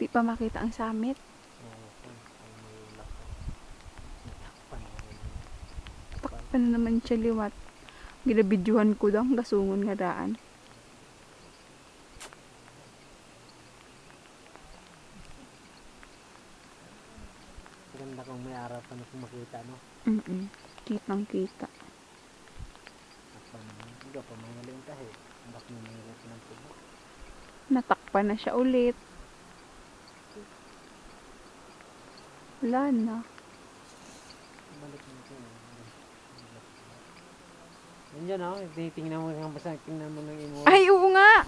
Di pa makita ang summit. Takpan na naman siya liwat. Ginabidyohan ko lang, gasungon nga daan. Maganda kung may araw pa na kung makita, no? Kitang kita. Takpan naman. Hindi pa mangaling tayo. Bak mo mangaling ng tubo. Natakpan na siya ulit. Wala na. Balik mo ito. Nandiyan, no? Tingnan mo ng basa. Tingnan mo ng imo. Ay, oo nga!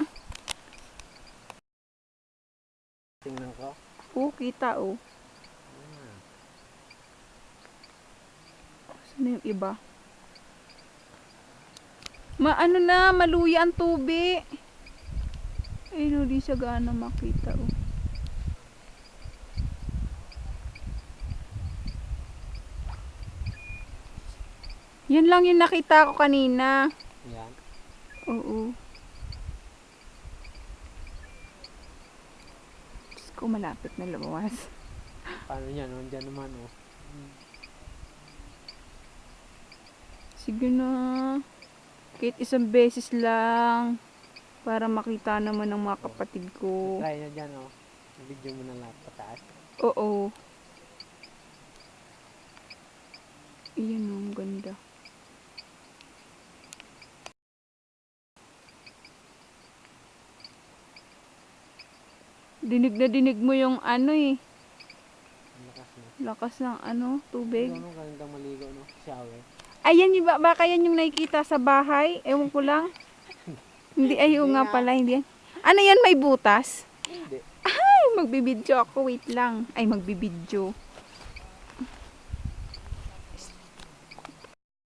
Tingnan ko. Oo, kita oh. Saan yung iba? Ano na, maluya ang tubi. Ay, no, di siya gaano makita oh. Yan lang yung nakita ko kanina. Yan. Oo. Diyos ko, malapit na lumawas. Paano yan? Nandiyan naman, oh. Sige na. Kahit isang beses lang. Para makita naman ng mga kapatid ko. Try na dyan, oh. Video mo na lahat pataas. Oo. Iyan oh, ang ganda. Dinig na dinig mo yung ano eh. Lakas na. Lakas ng ano, tubig. Ano, gandang maligo, no? Shower. Ayan yung baka yan yung nakikita sa bahay. Ewan ko lang. Hindi, ayaw nga pala. Hindi yan. Ano yan, may butas? Hindi. Ay, magbibidyo ako. Wait lang. Ay, magbibidyo.